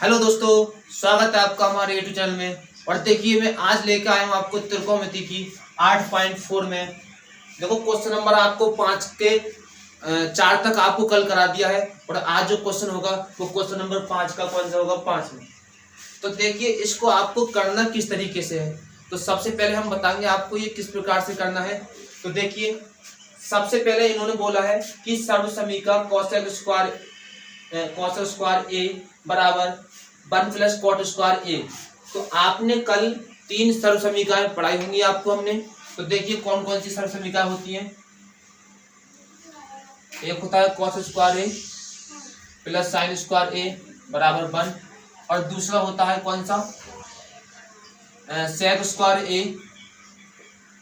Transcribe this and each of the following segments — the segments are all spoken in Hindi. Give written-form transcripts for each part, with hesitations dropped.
हेलो दोस्तों, स्वागत है आपका हमारे यूट्यूब चैनल में। और देखिए मैं आज लेकर आया हूँ आपको त्रिकोणमिति की 8.4 में। देखो क्वेश्चन नंबर आपको 5 के 4 तक आपको कल करा दिया है और आज जो क्वेश्चन होगा वो क्वेश्चन नंबर 5 का कौन सा होगा 5 में। तो देखिए इसको आपको करना किस तरीके से है। तो सबसे पहले हम बताएंगे आपको ये किस प्रकार से करना है। तो देखिए सबसे पहले इन्होंने बोला है कि सर्वसमीका कोसेक स्क्वायर ए बराबर 1 प्लस कॉट स्क्वायर ए। तो आपने कल 3 सर्वसमीकाएं पढ़ाई होंगी आपको हमने। तो देखिए कौन कौन सी सर्वसमीकाएं होती हैं। एक होता है कॉस स्क्वायर ए प्लस साइन स्क्वायर ए बराबर 1 और दूसरा होता है कौन सा सेक स्क्वायर ए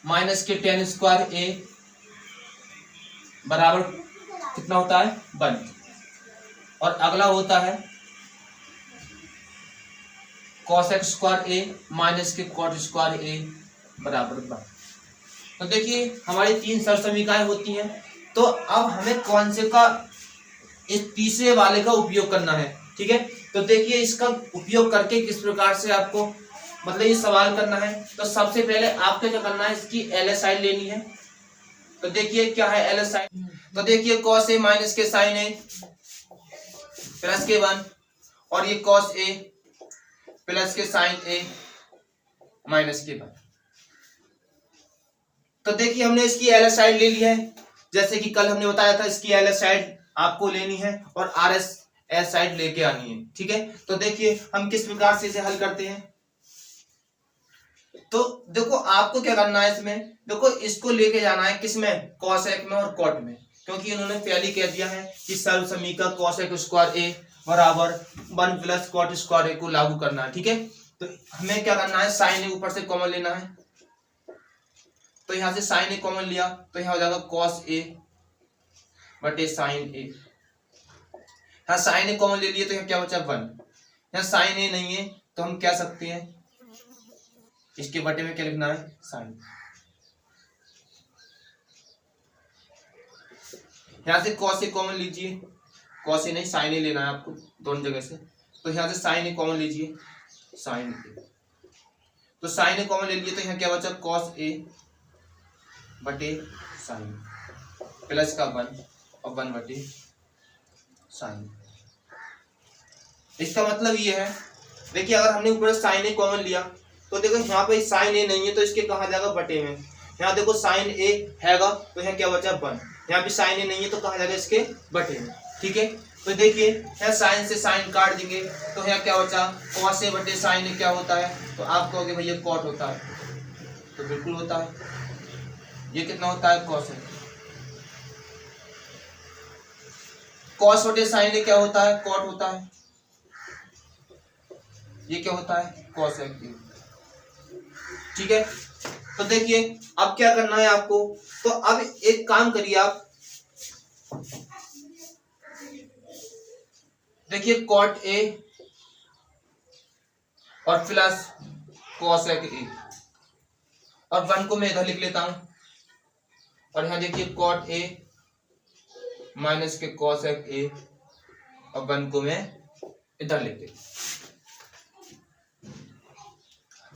माइनस के टेन स्क्वायर ए बराबर कितना होता है 1 और अगला होता है cosec स्क्वायर ए माइनस के cot स्क्वायर ए बराबर 1। तो देखिए हमारी 3 सर्वसमीकाएं होती हैं। तो अब हमें कौन से का इस तीसरे वाले का उपयोग करना है, ठीक है। तो देखिए इसका उपयोग करके किस प्रकार से आपको मतलब ये सवाल करना है। तो सबसे पहले आपको क्या करना है, इसकी LSI लेनी है। तो देखिए क्या है LSI। तो देखिए cos ए माइनस के साइन ए प्लस के 1 और ये cos ए प्लस के साइन ए माइनस के 1। तो देखिए हमने इसकी LSI ले ली है, जैसे कि कल हमने बताया था इसकी LSI आपको लेनी है और RS साइड लेके आनी है, ठीक है। तो देखिए हम किस प्रकार से इसे हल करते हैं। तो देखो आपको क्या करना है इसमें, देखो इसको लेके जाना है किसमें, कॉसेक में और कॉट में, क्योंकि इन्होंने पहले कह दिया है कि सर्वसमीका कॉसेक स्क्वायर ए बराबर 1 प्लस कॉट स्क्वायर ए को लागू करना है, ठीक है। तो हमें क्या करना है, साइन ए ऊपर से कॉमन लेना है। तो यहां से साइन ए कॉमन लिया तो यहां हो जाएगा कॉस ए बटे साइन ए। यहाँ साइन ए कॉमन ले लिए तो यहाँ क्या बचा 1। यहाँ साइन ए नहीं है तो हम क्या सकते हैं, इसके बटे में क्या लिखना है साइन। यहां से कॉस ए कॉमन लीजिए, कॉस ए नहीं साइन ए लेना है आपको दोनों जगह से। तो यहां से साइन ए कॉमन लीजिए साइन ए। तो साइन ए कॉमन ले लिए तो यहाँ क्या बचा कॉस ए बटे साइन प्लस का 1 और 1 बटे साइन। इसका मतलब ये है, देखिए अगर हमने ऊपर साइन ए कॉमन लिया तो देखो यहाँ पे साइन ए नहीं है तो इसके कहा जाएगा बटे में। यहाँ देखो साइन ए हैगा तो यहाँ क्या बचा 1। यहाँ भी साइन ए नहीं है तो कहा जाएगा इसके बटे में, ठीक है। तो देखिए यहाँ साइन से साइन काट देंगे तो यहाँ क्या बचा कॉस ए बटे साइन ए क्या होता है, तो आप कहोगे भैया कॉट होता है, तो बिल्कुल होता है। ये कितना होता है कॉस ए, कॉस बटे साइन ए क्या होता है कॉट होता है। ये क्या होता है कॉस ए, ठीक है। तो देखिए अब क्या करना है आपको, तो अब एक काम करिए आप, देखिए कॉट ए और प्लस कॉसेक ए और 1 को मैं इधर लिख लेता हूं और यहां देखिए कॉट ए माइनस के कॉसेक ए और 1 को मैं इधर लिख देता।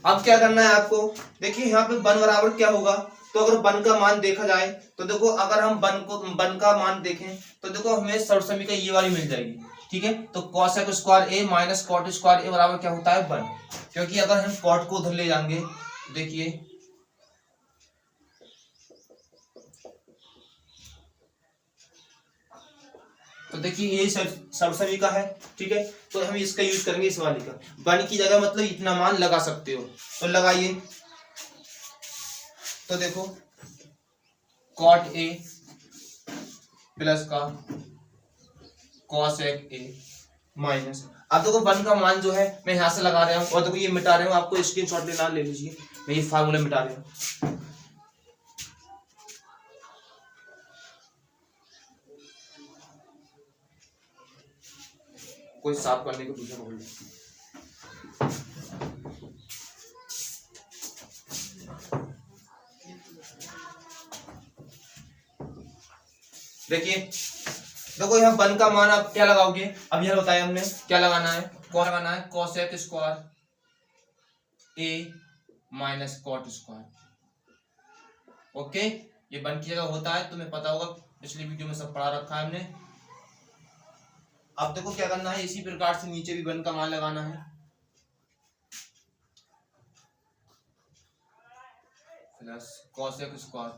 अब क्या करना है आपको, देखिए यहाँ पे 1 बराबर क्या होगा, तो अगर 1 का मान देखा जाए तो देखो अगर हम 1 का मान देखें तो देखो हमें सर्वसमीका ये वाली मिल जाएगी, ठीक है। तो कॉसेक स्क्वायर ए माइनस कॉट स्क्वायर ए बराबर क्या होता है 1, क्योंकि अगर हम कॉट को उधर ले जाएंगे देखिए तो देखिए यही सर्वसमीका है, ठीक है। तो हम इसका यूज करेंगे इस वाली का, 1 की जगह मतलब इतना मान लगा सकते हो तो लगाइए। तो देखो कॉट ए प्लस का कॉसेक ए माइनस, अब देखो 1 का मान जो है मैं यहां से लगा रहा हूं और देखो ये मिटा रहे हूं, आपको स्क्रीनशॉट लेना ले लीजिए, मैं ये फार्मूला मिटा रहा हूं। कोई साफ करने को दूसरा बोल देखिए देखो यहाँ 1 का मान आप क्या लगाओगे, अब यह बताया हमने क्या लगाना है, कौन लगाना है, कोसेक स्क्वायर ए माइनस कॉट स्क्वायर। ओके, ये वन की जगह होता है, तुम्हें पता होगा, पिछली वीडियो में सब पढ़ा रखा है हमने। अब देखो क्या करना है, इसी प्रकार से नीचे भी वन का मान लगाना है, प्लस कोसेक स्क्वायर।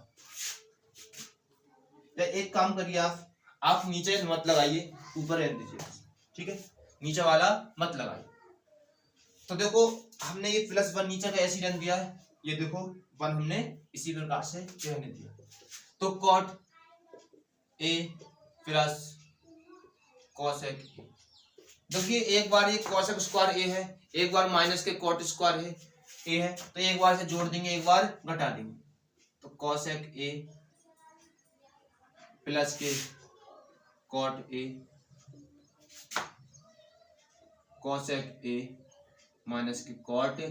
एक काम करिए, आप नीचे मत लगाइए, ऊपर रहने दीजिए, ठीक है, नीचे वाला मत लगाइए। तो देखो हमने ये प्लस वन नीचे का ऐसे रख दिया है, ये देखो वन हमने इसी प्रकार से रहने दिया। तो cot A plus cosec A, देखिए एक बार ये कोसेक स्क्वायर ए है, एक बार माइनस के कॉट स्क्वायर है ए है, तो एक बार से जोड़ देंगे, एक बार घटा देंगे, तो cosec A plus k cot A, cosec A minus k cot A,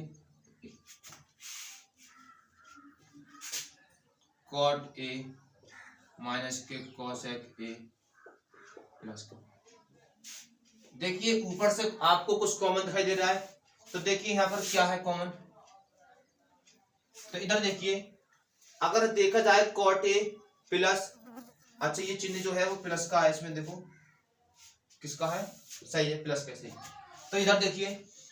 cot A minus k cosec A plus का। देखिए ऊपर से आपको कुछ कॉमन दिखाई दे रहा है, तो देखिए यहाँ पर क्या है कॉमन, तो इधर देखिए अगर देखा जाए कॉट ए प्लस, अच्छा ये चिन्ह जो है वो प्लस का है, इसमें देखो किसका है, सही है, प्लस कैसे, तो इधर देखिए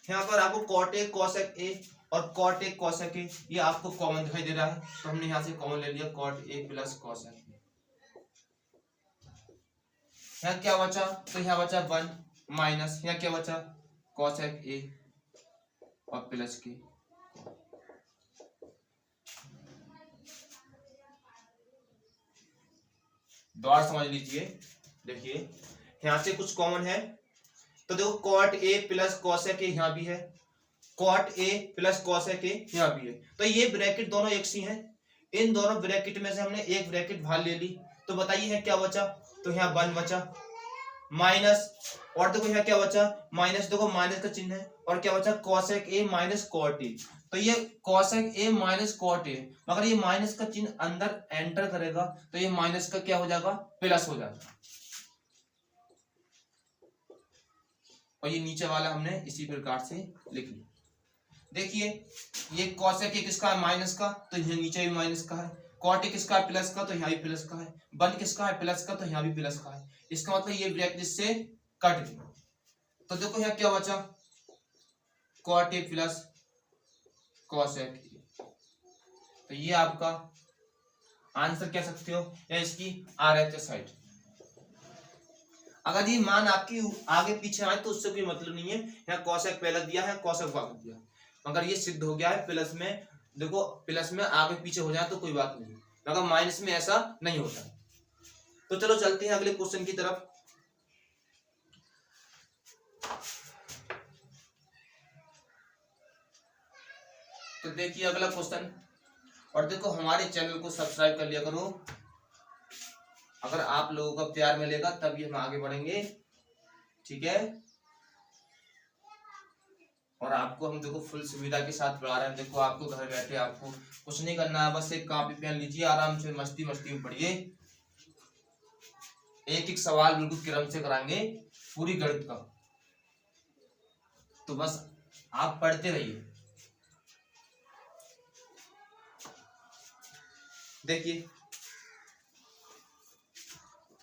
यहाँ पर आपको कॉट ए कोसेक ए और कॉट ए कोसेक ए ये आपको कॉमन दिखाई दे रहा है, तो हमने यहाँ से कॉमन ले लिया, cot A plus cosec A. यहाँ क्या बचा, तो यहाँ बचा वन माइनस, यहाँ क्या बचा, कोसेक ए और प्लस के, दोबारा समझ लीजिए। देखिए यहाँ से कुछ कॉमन है, तो देखो cot A plus cosec A यहाँ भी है, cot A plus cosec A यहाँ भी है, तो ये ब्रैकेट दोनों एक सी हैं, इन दोनों ब्रैकेट में से हमने एक ब्रैकेट बाहर ले ली, तो बताइए है क्या बचा, तो यहाँ वन बचा माइनस, और देखो यहाँ क्या बचा माइनस, देखो माइनस का चिन्ह है, और क्या बचा cosec A minus cot A, तो ये cosec A minus cot A, मगर ये माइनस का चिन्ह अंदर एंटर करेगा तो ये माइनस का क्या हो जाएगा, प्लस हो जाएगा, और ये नीचे वाला हमने इसी प्रकार से लिख लिया। देखिए ये कोसेक ए किसका है, माइनस का, तो यहाँ नीचे भी माइनस का है, कॉट ए किसका है, प्लस का, तो यहाँ भी प्लस का है, वन किसका है, प्लस का, तो यहाँ भी प्लस का है, इसका मतलब ये ब्रैकेट इससे कट गया। तो देखो यहाँ क्या बचा, cot A plus cosec A, तो ये आपका आंसर कह सकते हो, या इसकी RHS साइड। अगर ये मान आपकी आगे पीछे आए तो उससे कोई मतलब नहीं है, यहाँ कोसेक पहले दिया है, कोसेक बाद दिया, मगर ये सिद्ध हो गया है प्लस में, देखो प्लस में आगे पीछे हो जाए तो कोई बात नहीं, मगर माइनस में ऐसा नहीं होता। तो चलो चलते हैं अगले क्वेश्चन की तरफ। तो देखिए अगला क्वेश्चन, और देखो हमारे चैनल को सब्सक्राइब कर लिया करो, अगर आप लोगों का प्यार मिलेगा तभी हम आगे बढ़ेंगे, ठीक है, और आपको हम देखो फुल सुविधा के साथ पढ़ा रहे हैं। देखो आपको घर बैठे आपको कुछ नहीं करना है, बस एक कॉपी पेन लीजिए, आराम से मस्ती मस्ती में पढ़िए, एक एक सवाल बिल्कुल क्रम से कराएंगे पूरी गणित का, तो बस आप पढ़ते रहिए। देखिए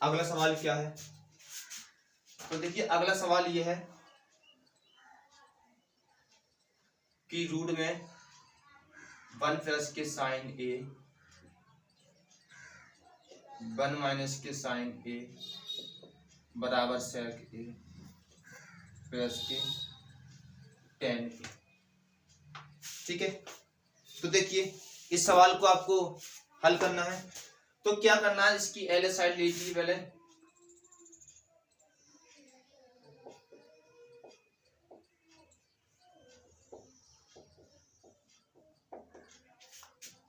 अगला सवाल क्या है, तो देखिए अगला सवाल ये है कि रूट में वन प्लस के साइन ए, वन माइनस के साइन ए बराबर सेक ए प्लस के टेन ए, ठीक है। तो देखिए इस सवाल को आपको हल करना है, तो क्या करना है, इसकी LHS साइड ले लीजिए पहले,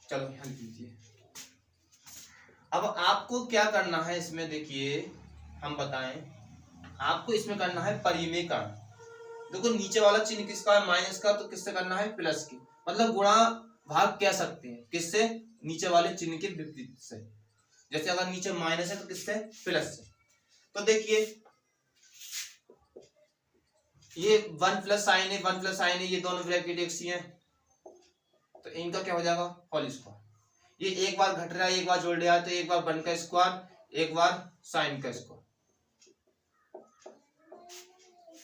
चलो हल कीजिए। अब आपको क्या करना है इसमें, देखिए हम बताएं, आपको इसमें करना है परिमेयकरण। देखो नीचे वाला चिन्ह किसका है, माइनस का, तो किससे करना है, प्लस की, मतलब गुणा भाग कह सकते हैं, किससे, नीचे वाले चिन्ह के विपरीत से, जैसे अगर नीचे माइनस है तो किससे, प्लस से। तो देखिए ये 1 प्लस साइन है, 1 प्लस साइन है, ये दोनों ब्रैकेट एक सी है, तो इनका क्या हो जाएगा होल स्क्वायर। ये एक बार घट रहा है, एक बार जोड़ रहा है, तो एक बार 1 का स्क्वायर, एक बार साइन का स्क्वायर।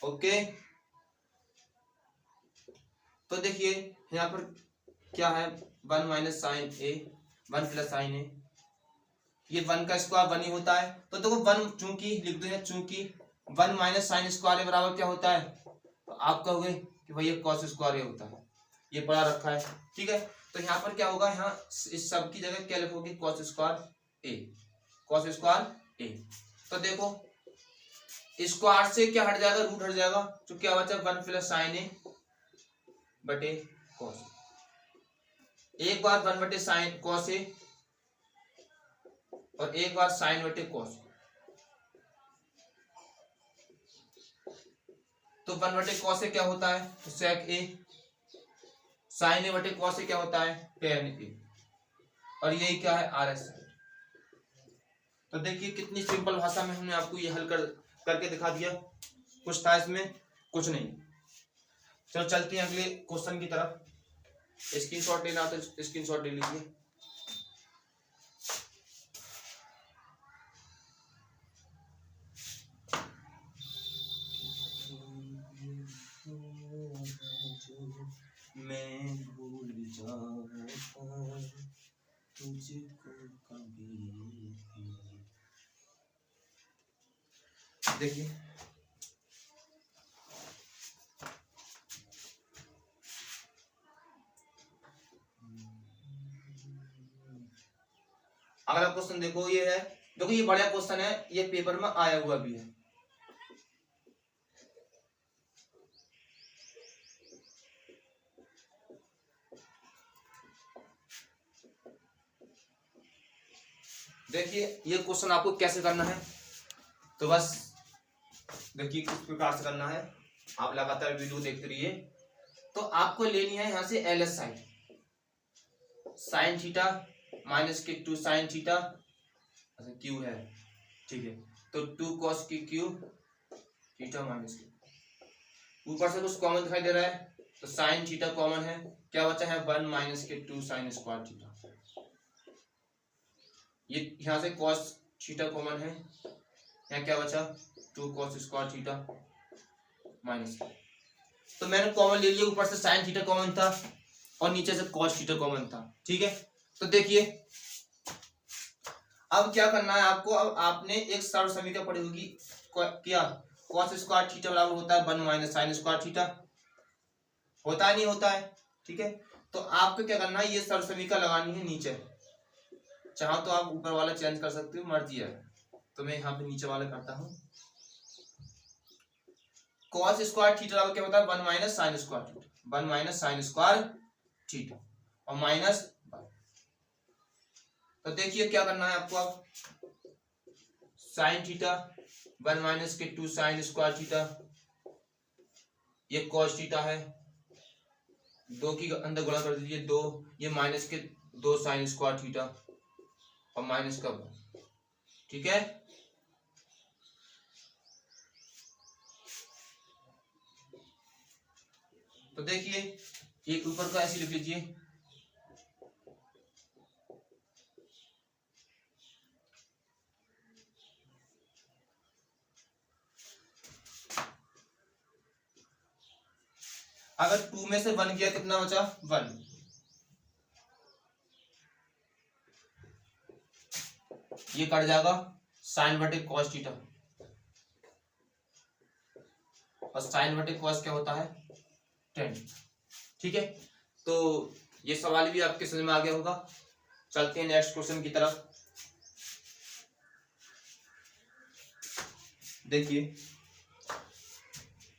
ओके, तो देखिए यहाँ पर क्या है, 1 माइनस साइन ए, 1 प्लस साइन ए, ये 1 का स्क्वायर 1 ही होता है। तो देखो 1 चूंकि लिख दो, चूंकि 1 माइनस साइन स्क्वायर के बराबर क्या होता है, तो आप कहोगे कि भैया कॉस स्क्वायर होता है, ये पढ़ा रखा है, ठीक है। तो यहाँ पर क्या होगा, यहाँ इस सब की जगह क्या लिखोगे, कॉस स्क्वायर ए, कॉस स्क्वायर ए। तो देखो स्क्वायर से क्या हट जाएगा, रूट हट जाएगा, तो क्या बचा 1 प्लस साइन ए बटे कॉस, एक बार 1 बटे साइन कॉस ए और एक बार साइन बटे कॉस। तो 1 बटे कॉस से क्या होता है, तो सेक ए, साइन ए बटे कॉस से क्या होता है, टेन ए, और यही क्या है आर एस। तो देखिए कितनी सिंपल भाषा में हमने आपको ये हल करके दिखा दिया, कुछ था इसमें, कुछ नहीं। चलो चलते हैं अगले क्वेश्चन की तरफ। स्क्रीनशॉट लेना तो स्क्रीनशॉट ले लीजिए। मैं भूल जाऊंगा तुझको कभी। देखिए अगला क्वेश्चन देखो, ये है, देखो ये बढ़िया क्वेश्चन है, ये पेपर में आया हुआ भी है। देखिए ये क्वेश्चन आपको कैसे करना है, तो बस देखिए किस प्रकार से करना है, आप लगातार वीडियो देखते रहिए। तो आपको लेनी है यहाँ से L S sine, sine theta minus के 2 साइन थीटा, अच्छा क्यू है, ठीक है, तो 2 कॉस की क्यू थीटा माइनस के, ऊपर से कुछ कॉमन दिखाई दे रहा है, तो साइन थीटा कॉमन है, क्या बचा है 1 माइनस के 2 साइन स्क्वायर थीटा, ये यहाँ से कॉस थीटा कॉमन है, यहाँ क्या बचा 2 कॉस स्क्वायर थीटा माइनस, तो मैंने कॉमन ले लिया, ऊपर से साइन थीटा कॉमन था और नीचे से कॉस थीटा कॉमन था, ठीक है। तो देखिए अब क्या करना है आपको, अब आपने एक सरल समीकरण पढ़ी होगी, क्या कॉस स्क्वायर थीटा बराबर होता है 1 माइनस साइन स्क्वायर थीटा, होता है नहीं होता है, ठीक है। तो आपको क्या करना है, ये सरल समीकरण लगानी है नीचे, चाहो तो आप ऊपर वाला चेंज कर सकते हो, मर्जी है, तो मैं यहाँ पे नीचे वाला करता हूँ। कॉस स्क्वायर थीटा बराबर क्या होता है 1 minus sine square theta, 1 minus sine square theta और माइनस, तो देखिए क्या करना है आपको, अब साइन थीटा 1 माइनस के 2 साइन स्क्वायर थीटा, ये कॉस थीटा है, 2 की अंदर गुणा कर दीजिए 2, ये माइनस के 2 साइन स्क्वायर थीटा और माइनस का 1, ठीक है। तो देखिए ये ऊपर का ऐसे लिख लीजिए, अगर 2 में से 1 गया कितना बचा 1, ये कट जाएगा साइन बटे कॉस थीटा, और साइन बटे कॉस क्या होता है 10, ठीक है। तो ये सवाल भी आपके समझ में आ गया होगा। चलते हैं नेक्स्ट क्वेश्चन की तरफ। देखिए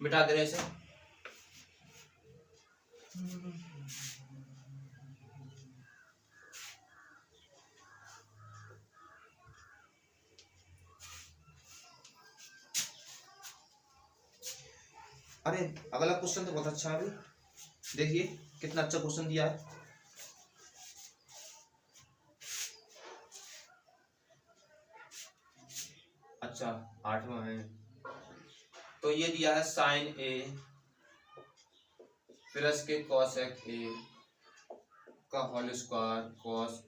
मिटा दे रहे इसे, अरे अगला क्वेश्चन तो बहुत अच्छा है, अभी देखिए कितना अच्छा क्वेश्चन दिया है। अच्छा 8वां है, तो ये दिया है साइन ए प्लस के कॉसेक ए का whole square cos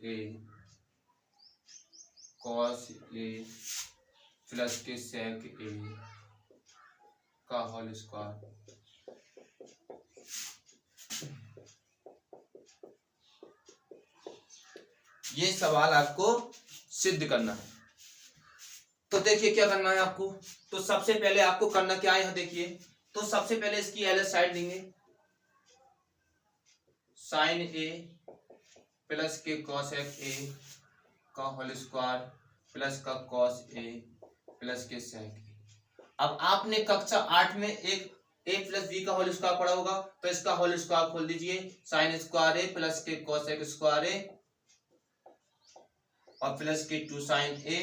A plus के सेक ए का होल स्क्वायर। ये सवाल आपको सिद्ध करना है। तो देखिए क्या करना है आपको। तो सबसे पहले आपको करना क्या है, यहां देखिए। तो सबसे पहले इसकी एलएच साइड देंगे, साइन ए प्लस के कॉसेक ए का होल स्क्वायर प्लस का कॉस ए प्लस के सेक ए। अब आपने कक्षा 8 में एक ए प्लस बी का होल स्क्वायर पढ़ा होगा, तो इसका होल स्क्वायर खोल दीजिए, साइन स्क्वायर ए प्लस के कॉसेक स्क्वायर ए और प्लस के 2 साइन ए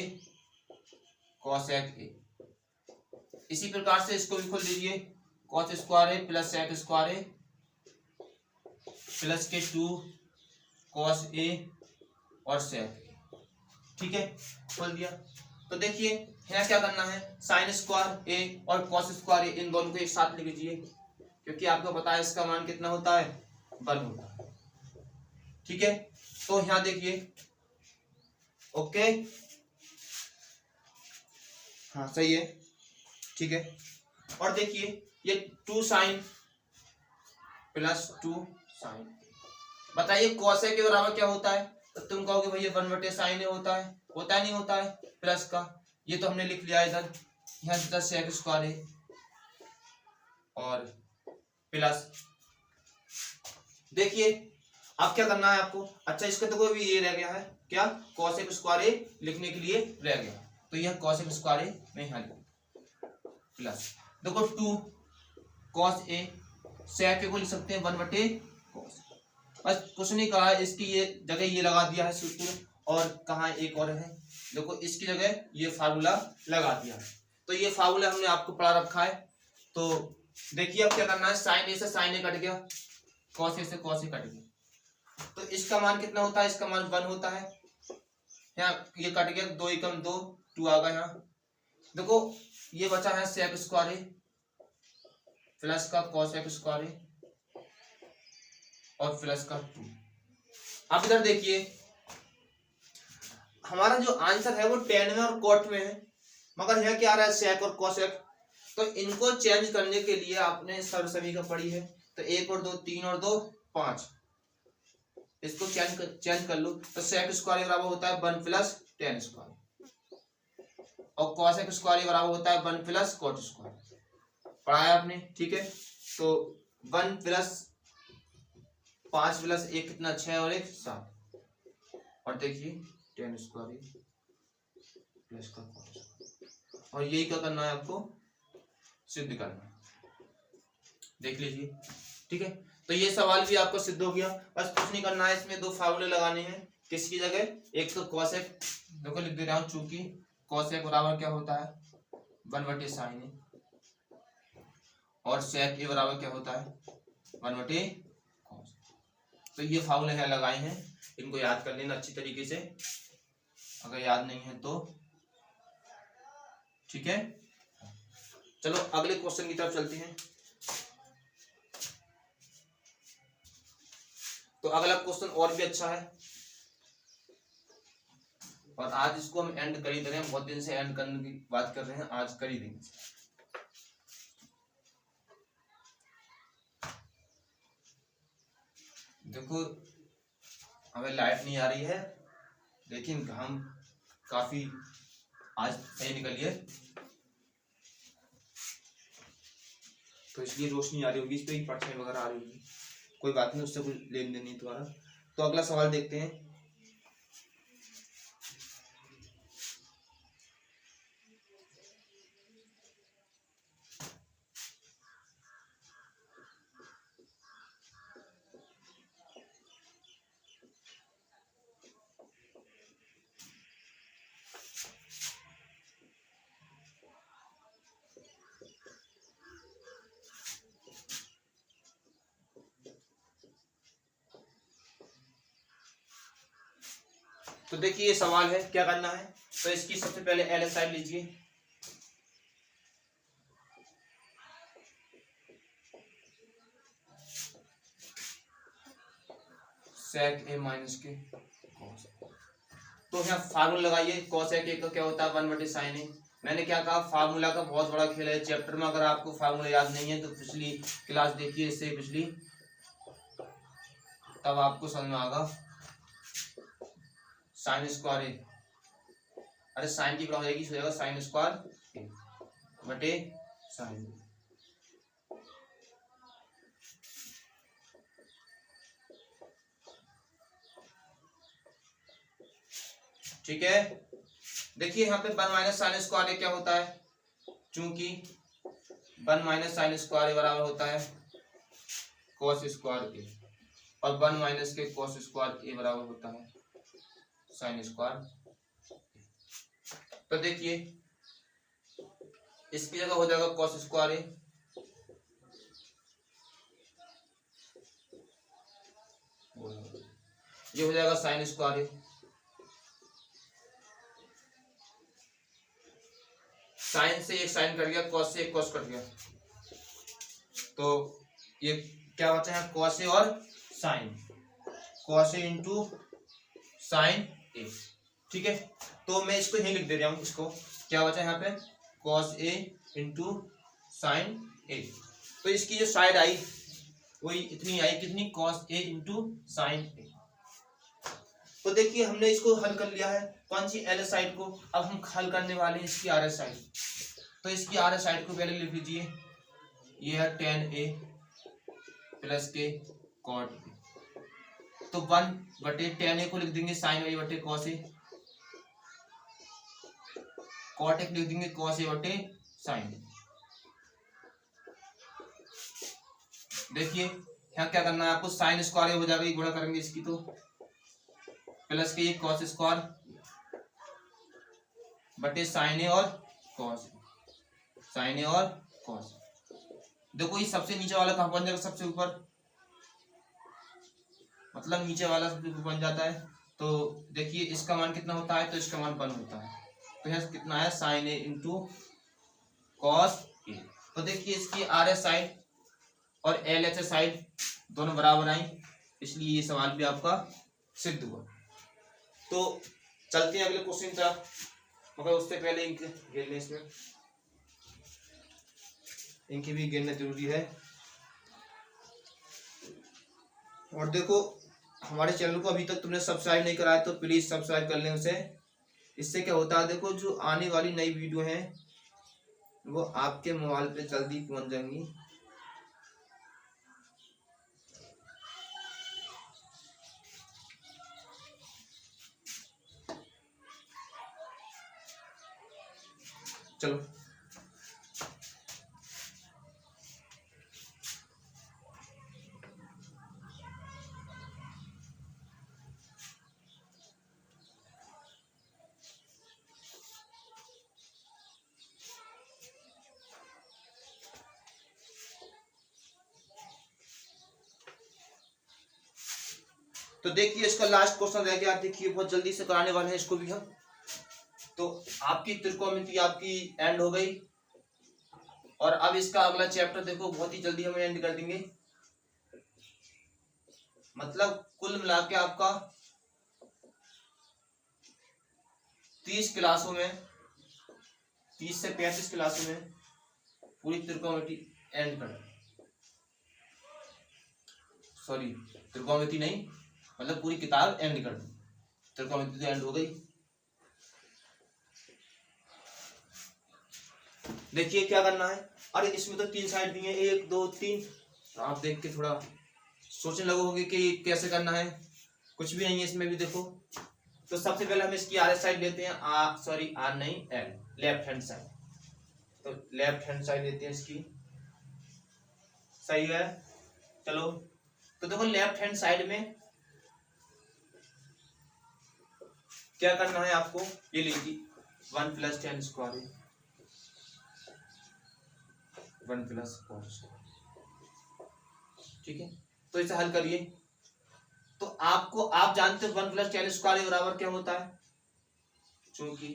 कॉसेक ए। इसी प्रकार से इसको भी खोल दीजिए, कॉस स्क्वायर ए प्लस सेक स्क्वायर ए प्लस के 2 कॉस ए और सेक ए। ठीक है, खोल दिया। तो देखिए यहाँ क्या करना है, साइन स्क्वायर ए और कॉस स्क्वायर ए इन दोनों को एक साथ लिख लीजिए, क्योंकि आपको पता है इसका मान कितना होता है, 1 होता है। ठीक है, तो यहाँ देखिए, ओके, हाँ सही है। ठीक है, और देखिए ये 2 साइन प्लस 2 साइन, बताइए कॉसेक के बराबर क्या होता है। तो तुम कहोगे भैया 1/sin ए होता है, नहीं होता है, प्लस का ये तो हमने लिख लिया इधर, यहाँ से सेक स्क्वायर है और प्लस। देखिए अब क्या करना है आपको, अच्छा इसका तो कोई भी ये रह गया है क्या, कॉसेक स्क्वायर ए लिखने के लिए रह गया, तो यह कॉसेक स्क्वायर ए में यहाँ प्लस। देखो 2 कॉस ए, सेक ए को लिख सकते हैं 1/cos। बस कुछ नहीं कहा, इसकी ये जगह ये लगा दिया है सूत्र, और कहाँ एक और है, देखो इसकी जगह ये फार्मूला लगा दिया है। तो ये फार्मूला हमने आपको पढ़ा रखा है। तो देखिए अब क्या करना है, साइन ए से साइन ए कट गया, कॉस ए से कॉस ए कट गया, तो इसका मान कितना होता है, इसका मान 1 होता है। यहाँ ये कट गया, 2 एकम 2, 2 आ गया यहाँ। देखो ये बचा है सेक स्क्वायर ए प्लस का कॉसेक स्क्वायर ए और प्लस का 2। अब इधर देखिए हमारा जो आंसर है वो tan में और cot में है, मगर यहाँ क्या आ रहा है, सेक और कॉसेक। तो इनको चेंज करने के लिए आपने सर्वसमीकरण पढ़ी है, तो 1 और 2 3 और 2 5, इसको चेंज कर लो। तो सेक स्क्वायर बराबर होता है 1 प्लस tan स्क्वायर और कॉसेक स्क्वायर बराबर होता है 1 प्लस cot स्क्वायर, पढ़ाया आपने। ठीक है, तो 1 प्लस 5 प्लस 1 कितना, 6 और 1 7, और देखिए tan स्क्वायर प्लस का cot स्क्वायर, और यही क्या करना है आपको, सिद्ध करना है, देख लीजिए। ठीक है, तो ये सवाल भी आपको सिद्ध हो गया। बस कुछ नहीं करना है, इसमें 2 फार्मूले लगाने हैं, किसकी जगह, एक तो कॉसेक, देखो लिख दे रहा हूं, चूंकि कॉसेक बराबर क्या होता है 1/sin ए और सेक ए बराबर क्या होता है 1/cos। तो ये फार्मूले यहाँ लगाए हैं, इनको याद कर लेना अच्छी तरीके से, अगर याद नहीं है तो। ठीक है, चलो अगले क्वेश्चन की तरफ चलते हैं। तो अगला क्वेश्चन और भी अच्छा है, और आज इसको हम एंड कर ही दे रहे हैं, बहुत दिन से एंड करने की बात कर रहे हैं, आज कर ही देंगे। देखो हमें लाइट नहीं आ रही है, लेकिन घाम काफी आज सही निकली है, तो इसलिए रोशनी आ रही होगी, इस पे ही परछाई वगैरह आ रही होगी, कोई बात नहीं, उससे कोई लेन देन नहीं तुम्हारा। तो अगला सवाल देखते हैं। तो देखिए ये सवाल है, क्या करना है, तो इसकी सबसे पहले एल साइड लीजिए, सेक ए माइनस के कॉस। तो यहाँ फार्मूला लगाइए, कॉस ए का क्या होता है 1/sin ए। मैंने क्या कहा, फार्मूला का बहुत बड़ा खेल है चैप्टर में। अगर आपको फार्मूला याद नहीं है तो पिछली क्लास देखिए, इससे पिछली, तब आपको समझ में आएगा। साइन स्क्वायर ए, अरे साइन की प्रॉब्लम हो जाएगी, हो जाएगा साइन स्क्वायर ए बटे साइन। ठीक है, देखिए यहाँ पे 1 माइनस साइन स्क्वायर ए क्या होता है, चूंकि 1 माइनस साइन स्क्वायर ए बराबर होता है कॉस स्क्वायर ए, और 1 माइनस के कॉस स्क्वायर ए बराबर होता है साइन स्क्वायर। तो देखिए इसकी जगह हो जाएगा कॉस स्क्वायर ए, ये हो जाएगा साइन स्क्वायर ए। साइन से एक साइन कट गया, कॉस से एक कॉस कट गया, तो ये क्या बचा है, कॉस ए और sign, cos A into sine ए। ठीक है, तो मैं इसको यहीं लिख दे रहा हूं, इसको क्या बचा है यहाँ पे, कॉस ए इंटू साइन ए। तो इसकी जो साइड आई वही इतनी आई, कितनी, कॉस ए इंटू साइन ए। तो देखिए हमने इसको हल कर लिया है, कौन सी, एल साइड को। अब हम हल करने वाले हैं इसकी आर एस साइड। तो इसकी आर एस साइड को पहले लिख लीजिए, ये है tan a plus k cot A. तो 1/tan a को लिख देंगे साइन a बटे कॉस ए, कॉट ए को लिख देंगे कॉस ए बटे साइन। देखिए यहाँ क्या करना है आपको, साइन स्क्वायर हो जाएगा, गुणा करेंगे इसकी, तो प्लस के कॉस स्क्वायर बटे साइन ए और कॉस, साइन ए और कॉस। देखो ये सबसे नीचे वाला कहाँ बन जाएगा, सबसे ऊपर, मतलब नीचे वाला सबसे ऊपर बन जाता है। तो देखिए इसका मान कितना होता है, तो इसका मान 1 होता है, तो यह कितना है, sign A into cos A. तो देखिए इसकी आर एस साइड और एल एच एस साइड दोनों बराबर आई, इसलिए ये सवाल भी आपका सिद्ध हुआ। तो चलते हैं अगले क्वेश्चन तरफ, मगर उससे पहले इनके गिनने, इसमें इनकी भी गिनना जरूरी है। और देखो हमारे चैनल को अभी तक तुमने सब्सक्राइब नहीं करा है तो प्लीज सब्सक्राइब कर लें उसे। इससे क्या होता है, देखो जो आने वाली नई वीडियो है वो आपके मोबाइल पे जल्दी पहुंच जाएंगी। चलो तो देखिए इसका लास्ट क्वेश्चन रह गया, देखिए बहुत जल्दी से कराने वाले हैं इसको भी हम। तो आपकी त्रिकोणमिति आपकी एंड हो गई, और अब इसका अगला चैप्टर देखो बहुत ही जल्दी हम एंड कर देंगे। मतलब कुल मिला के आपका 30 क्लासों में, 30 से 35 क्लासों में पूरी त्रिकोणमिति एंड कर, सॉरी त्रिकोणमिति नहीं, मतलब पूरी किताब एंड कर दी। त्रिकोणमिति तो एंड हो गई। देखिए क्या करना है, अरे इसमें तो 3 साइड दी है, 1 2 3, तो आप देख के थोड़ा सोचने लगोगे कि कैसे करना है, कुछ भी नहीं है इसमें भी। देखो तो सबसे पहले हम इसकी आर साइड लेते हैं, आर नहीं एल, लेफ्ट हैंड साइड। तो लेफ्ट हैंड साइड लेते हैं इसकी, सही है। चलो तो देखो लेफ्ट हैंड साइड में क्या करना है आपको, ये लीजिए 1 + tan स्क्वायर 1 + cos स्क्वायर। ठीक है, तो इसे हल करिए। तो आपको, आप जानते हो 1 + tan स्क्वायर बराबर क्या होता है, चूंकि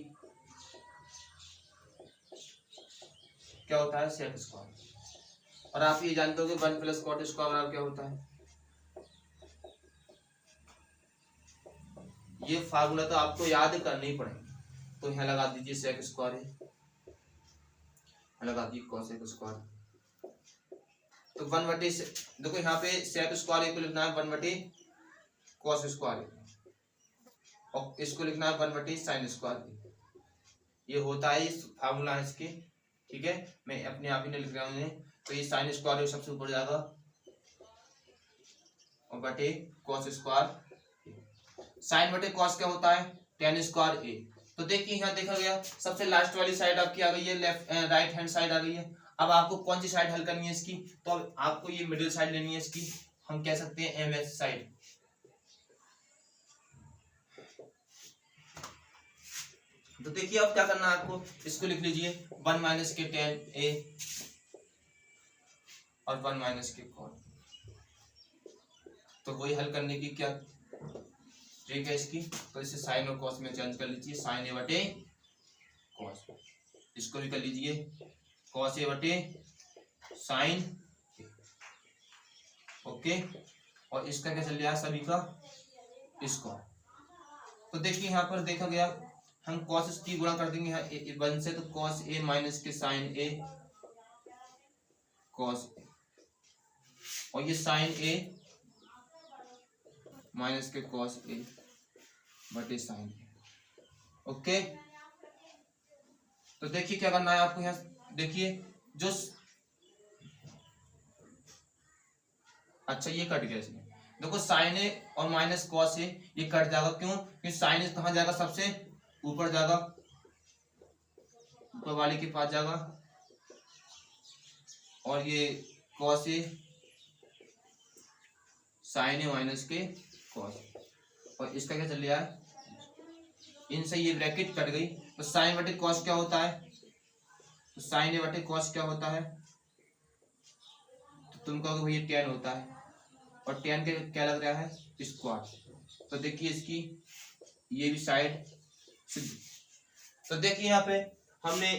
क्या होता है, सेक स्क्वायर। और आप ये जानते हो कि 1 + cot स्क्वायर बराबर क्या होता है, ये फार्मूला तो आपको याद करना ही पड़ेगा। तो यहाँ लगा दीजिए सेक स्क्वायर ए, लगा दीजिए कॉस एक स्क्वायर। तो 1/, देखो यहाँ पे सेक स्क्वायर ए को लिखना है 1/, कॉस स्क्वायर और इसको लिखना है 1/, साइन स्क्वायर। ये होता है, इस फार्मूला है इसके, ठीक है। मैं अपने आप ही नहीं लिख रहा हूँ। तो ये साइन स्क्वायर सबसे ऊपर जाएगा और बटे कॉस स्क्वायर। साइन बटे कॉस क्या होता है, tan स्क्वायर ए। तो देखिए यहाँ देखा गया सबसे लास्ट वाली साइड आपकी आ गई है, लेफ्ट राइट हैंड साइड आ गई है। अब आपको कौन सी साइड हल करनी है इसकी, तो अब आपको ये मिडिल साइड लेनी है इसकी, हम कह सकते हैं एम एस साइड। तो देखिए अब क्या करना है आपको, इसको लिख लीजिए 1 माइनस के tan ए और 1 माइनस के कॉट। तो वही हल करने की क्या ट्रिक है इसकी, तो इसे साइन और कॉस में चेंज कर लीजिए, साइन ए बटे कॉस। इसको भी कर लीजिए कॉस ए बटे साइन, ओके। और इसका क्या चल रहा है सभी का स्क्वायर। तो देखिए यहाँ पर देखा गया हम कॉस की गुणा कर देंगे यहाँ 1 से, तो कॉस ए माइनस के साइन ए कॉस ए, और ये साइन ए माइनस के कॉस ए बटे साइन ए, ओके। तो देखिए क्या करना है आपको, यहाँ देखिए जो अच्छा ये कट गया इसमें, देखो साइन ए और माइनस कॉस ए ये कट जाएगा, क्यों, क्योंकि साइन ए कहाँ जाएगा, सबसे ऊपर जाएगा, ऊपर वाले के पास जाएगा, और ये cos A sign A minus के कॉस, और इसका क्या चल रहा है, इनसे ये ब्रैकेट कट गई। तो साइन बटे कॉस क्या होता है, तो साइन ए बटे कॉस क्या होता है, तो तुम कहोगे भैया tan होता है, और tan के क्या लग रहा है स्क्वायर। तो देखिए इसकी ये भी साइड सिद्ध। तो देखिए यहाँ पे हमने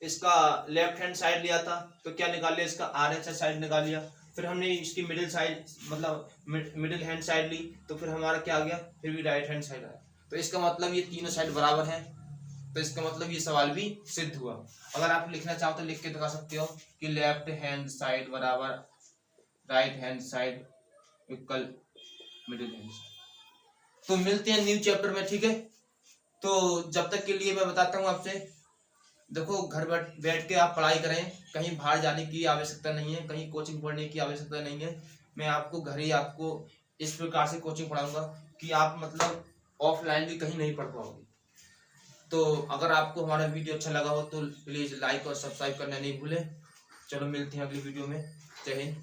इसका लेफ्ट हैंड साइड लिया था, तो क्या निकाल लिया, इसका RHS साइड निकाल लिया। फिर हमने इसकी मिडिल साइड मतलब मिडिल हैंड साइड ली, तो फिर हमारा क्या आ गया, फिर भी राइट हैंड साइड आया। तो इसका मतलब ये तीनों साइड बराबर हैं, तो इसका मतलब ये सवाल भी सिद्ध हुआ। अगर आप लिखना चाहो तो लिख के दिखा सकते हो कि लेफ्ट हैंड साइड बराबर right hand side equal middle hand side. तो मिलते हैं न्यू चैप्टर में, ठीक है। तो जब तक के लिए मैं बताता हूँ आपसे, देखो घर बैठ के आप पढ़ाई करें, कहीं बाहर जाने की आवश्यकता नहीं है, कहीं कोचिंग पढ़ने की आवश्यकता नहीं है। मैं आपको घर ही आपको इस प्रकार से कोचिंग पढ़ाऊंगा कि आप मतलब ऑफलाइन भी कहीं नहीं पढ़ पाओगे। तो अगर आपको हमारा वीडियो अच्छा लगा हो तो प्लीज़ लाइक और सब्सक्राइब करना नहीं भूलें। चलो मिलते हैं अगली वीडियो में, जय हिंद।